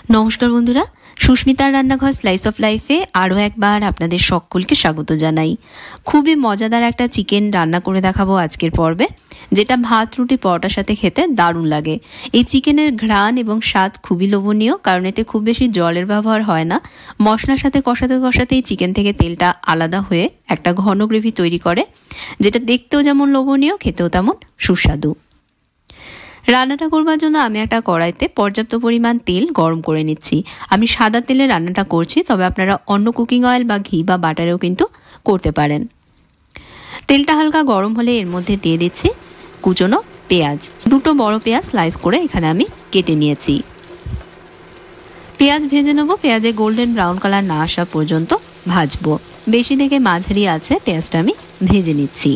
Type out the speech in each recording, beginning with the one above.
নমস্কার বন্ধুরা, সুস্মিতার রান্নাঘর স্লাইস অফ লাইফে আরও একবার আপনাদের সকলকে স্বাগত জানাই। খুবই মজাদার একটা চিকেন রান্না করে দেখাবো আজকের পর্বে, যেটা ভাত রুটি পরোটার সাথে খেতে দারুণ লাগে। এই চিকেনের ঘ্রাণ এবং স্বাদ খুবই লোভনীয়, কারণ এতে খুব বেশি জলের ব্যবহার হয় না। মশলার সাথে কষাতে কষাতেই চিকেন থেকে তেলটা আলাদা হয়ে একটা ঘন গ্রেভি তৈরি করে, যেটা দেখতেও যেমন লোভনীয়, খেতেও তেমন সুস্বাদু। রান্নাটা করবার জন্য আমি একটা কড়াইতে পর্যাপ্ত পরিমাণ তেল গরম করে নিচ্ছি। আমি সাদা তেলে রান্নাটা করছি, তবে আপনারা অন্য কুকিং অয়েল বা ঘি বা বাটারেও কিন্তু করতে পারেন। তেলটা হালকা গরম হলে এর মধ্যে দিয়ে দিচ্ছি কুচনো পেঁয়াজ। দুটো বড় পেঁয়াজ স্লাইস করে এখানে আমি কেটে নিয়েছি। পেঁয়াজ ভেজে নেবো, পেঁয়াজে গোল্ডেন ব্রাউন কালার না আসা পর্যন্ত ভাজবো। বেশি থেকে মাঝারি আছে পেঁয়াজটা আমি ভেজে নিচ্ছি।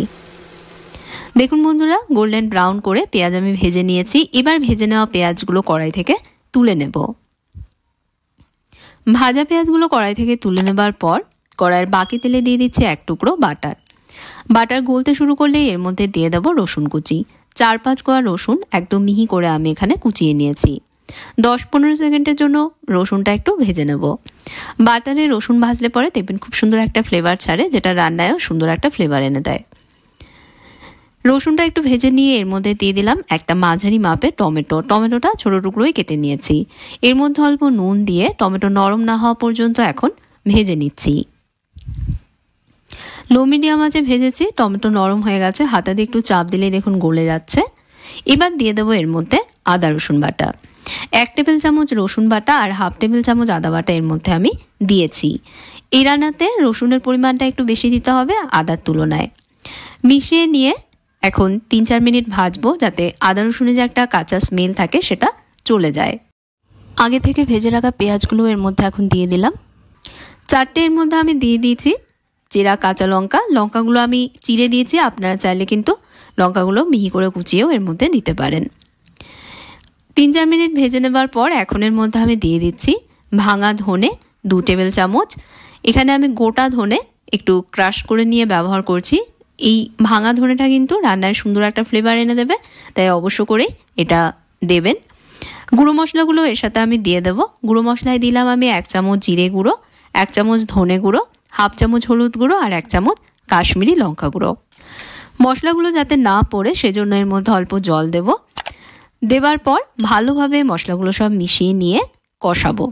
দেখুন বন্ধুরা, গোল্ডেন ব্রাউন করে পেঁয়াজ আমি ভেজে নিয়েছি। এবার ভেজে নেওয়া পেঁয়াজগুলো কড়াই থেকে তুলে নেব। ভাজা পেঁয়াজগুলো কড়াই থেকে তুলে নেবার পর কড়াইয়ের বাকি তেলে দিয়ে দিচ্ছি এক টুকরো বাটার। বাটার গলতে শুরু করলে এর মধ্যে দিয়ে দেবো রসুন কুচি। 4-5 কোয়া রসুন একদম মিহি করে আমি এখানে কুচিয়ে নিয়েছি। 10-15 সেকেন্ডের জন্য রসুনটা একটু ভেজে নেব। বাটারে রসুন ভাজলে পরে দেখবেন খুব সুন্দর একটা ফ্লেভার ছাড়ে, যেটা রান্নায়ও সুন্দর একটা ফ্লেভার এনে দেয়। রসুনটা একটু ভেজে নিয়ে এর মধ্যে দিয়ে দিলাম একটা মাঝারি মাপে টমেটো। টমেটোটা ছোটো টুকরোই কেটে নিয়েছি। এর মধ্যে অল্প নুন দিয়ে টমেটো নরম না হওয়া পর্যন্ত এখন ভেজে নিচ্ছি। লো মিডিয়াম আঁচে ভেজেছি। টমেটো নরম হয়ে গেছে, হাতে দিয়ে একটু চাপ দিলেই দেখুন গলে যাচ্ছে। এবার দিয়ে দেবো এর মধ্যে আদা রসুন বাটা। 1 টেবিল চামচ রসুন বাটা আর 1/2 টেবিল চামচ আদা বাটা এর মধ্যে আমি দিয়েছি। এই রান্নাতে রসুনের পরিমাণটা একটু বেশি দিতে হবে আদার তুলনায়। মিশিয়ে নিয়ে এখন 3-4 মিনিট ভাজবো, যাতে আদা রসুনে যে একটা কাঁচা স্মেল থাকে সেটা চলে যায়। আগে থেকে ভেজে রাখা পেঁয়াজগুলো এর মধ্যে এখন দিয়ে দিলাম। 4টে এর মধ্যে আমি দিয়ে দিয়েছি চেরা কাঁচা লঙ্কা। লঙ্কাগুলো আমি চিড়ে দিয়েছি, আপনারা চাইলে কিন্তু লঙ্কাগুলো মিহি করে কুচিয়েও এর মধ্যে দিতে পারেন। 3-4 মিনিট ভেজে নেবার পর এখন এর মধ্যে আমি দিয়ে দিচ্ছি ভাঙা ধনে 2 টেবিল চামচ। এখানে আমি গোটা ধনে একটু ক্রাশ করে নিয়ে ব্যবহার করছি। এই ভাঙা ধনেটা কিন্তু রান্নায় সুন্দর একটা ফ্লেভার এনে দেবে, তাই অবশ্য করে এটা দেবেন। গুঁড়ো মশলাগুলো এর সাথে আমি দিয়ে দেব। গুঁড়ো মশলায় দিলাম আমি 1 চামচ জিরে গুঁড়ো, 1 চামচ ধনে গুঁড়ো, 1/2 চামচ হলুদ গুঁড়ো আর 1 চামচ কাশ্মীরি লঙ্কা গুঁড়ো। মশলাগুলো যাতে না পড়ে সেজন্য এর মধ্যে অল্প জল দেব। দেবার পর ভালোভাবে মশলাগুলো সব মিশিয়ে নিয়ে কষাবো।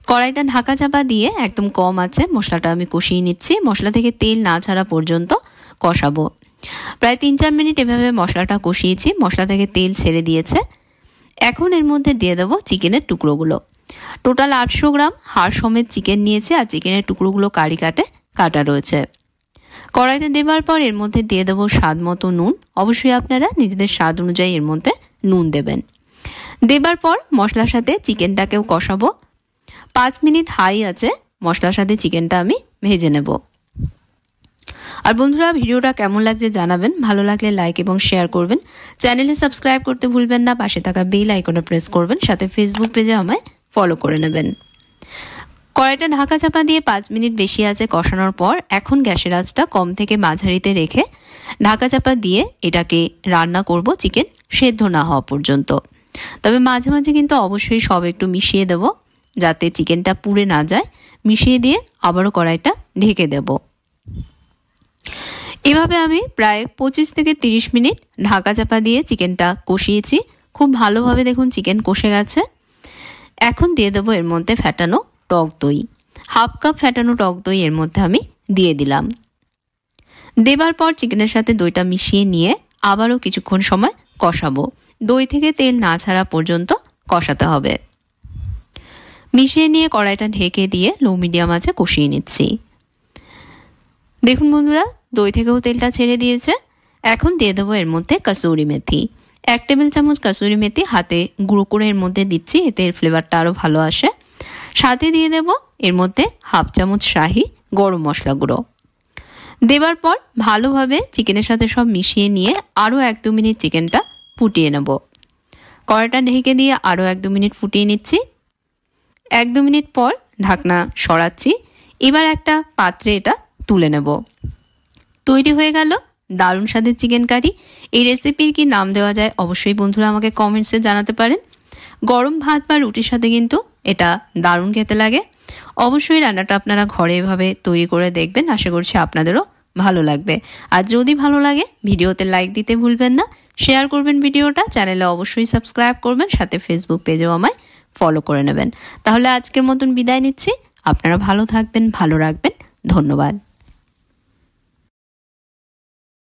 কড়াইটা ঢাকা চাপা দিয়ে একদম কম আছে মশলাটা আমি কষিয়ে নিচ্ছি। মশলা থেকে তেল না ছাড়া পর্যন্ত কষাবো। প্রায় 3-4 মিনিট এভাবে মশলাটা কষিয়েছি। মশলা থেকে তেল ছেড়ে দিয়েছে। এখন এর মধ্যে দিয়ে দেবো চিকেনের টুকরোগুলো। টোটাল 800 গ্রাম হাড় সমেত চিকেন নিয়েছে, আর চিকেনের টুকরোগুলো কারি কাটা রয়েছে। কড়াইতে দেবার পর এর মধ্যে দিয়ে দেবো স্বাদ মতো নুন। অবশ্যই আপনারা নিজেদের স্বাদ অনুযায়ী এর মধ্যে নুন দেবেন। দেবার পর মশলার সাথে চিকেনটাকেও কষাবো। 5 মিনিট হাই আছে মশলার সাথে চিকেনটা আমি ভেজে নেব। আর বন্ধুরা, ভিডিওটা কেমন লাগছে জানাবেন। ভালো লাগলে লাইক এবং শেয়ার করবেন। চ্যানেলে সাবস্ক্রাইব করতে ভুলবেন না। পাশে থাকা বেল আইকনে প্রেস করবেন। সাথে ফেসবুক পেজে আমায় ফলো করে নেবেন। কড়াইটা ঢাকা চাপা দিয়ে 5 মিনিট বেশি আছে কষানোর পর এখন গ্যাসের আঁচটা কম থেকে মাঝারিতে রেখে ঢাকা চাপা দিয়ে এটাকে রান্না করব চিকেন সেদ্ধ না হওয়া পর্যন্ত। তবে মাঝে মাঝে কিন্তু অবশ্যই সব একটু মিশিয়ে দেব, যাতে চিকেনটা পুড়ে না যায়। মিশিয়ে দিয়ে আবারও কড়াইটা ঢেকে দেব। এভাবে আমি প্রায় 25 থেকে 30 মিনিট ঢাকা চাপা দিয়ে চিকেনটা কষিয়েছি। খুব ভালোভাবে দেখুন চিকেন কষে গেছে। এখন দিয়ে দেবো এর মধ্যে ফ্যাটানো টক দই। 1/2 কাপ ফ্যাটানো টক দই এর মধ্যে আমি দিয়ে দিলাম। দেবার পর চিকেনের সাথে দইটা মিশিয়ে নিয়ে আবারও কিছুক্ষণ সময় কষাবো। দই থেকে তেল না ছাড়া পর্যন্ত কষাতে হবে। মিশিয়ে নিয়ে কড়াইটা ঢেকে দিয়ে লো মিডিয়াম আঁচে কষিয়ে নিচ্ছি। দেখুন বন্ধুরা, দই থেকেও তেলটা ছেড়ে দিয়েছে। এখন দিয়ে দেবো এর মধ্যে কাসুরি মেথি। 1 টেবিল চামচ কাসুরি মেথি হাতে গুঁড়ো করে এর মধ্যে দিচ্ছি, এতে এর ফ্লেভারটা আরও ভালো আসে। সাথে দিয়ে দেব এর মধ্যে 1/2 চামচ শাহি গরম মশলা গুঁড়ো। দেবার পর ভালোভাবে চিকেনের সাথে সব মিশিয়ে নিয়ে আরও 1-2 মিনিট চিকেনটা ফুটিয়ে নেব। কড়াইটা ঢেকে দিয়ে আরও 1-2 মিনিট ফুটিয়ে নিচ্ছি। 1-2 মিনিট পর ঢাকনা সরাচ্ছি। এবার একটা পাত্রে এটা তুলে নেব। তৈরি হয়ে গেল দারুণ স্বাদের চিকেন কারি। এই রেসিপির কি নাম দেওয়া যায় অবশ্যই বন্ধুরা আমাকে কমেন্টসে জানাতে পারেন। গরম ভাত বা রুটির সাথে কিন্তু এটা দারুণ খেতে লাগে। অবশ্যই রান্নাটা আপনারা ঘরে এভাবে তৈরি করে দেখবেন, আশা করছি আপনাদেরও ভালো লাগবে। আর যদি ভালো লাগে ভিডিওতে লাইক দিতে ভুলবেন না, শেয়ার করবেন ভিডিওটা, চ্যানেলে অবশ্যই সাবস্ক্রাইব করবেন, সাথে ফেসবুক পেজেও আমায় ফলো করে নেবেন। তাহলে আজকের মতন বিদায় নিচ্ছি, আপনারা ভালো থাকবেন, ভালো রাখবেন, ধন্যবাদ।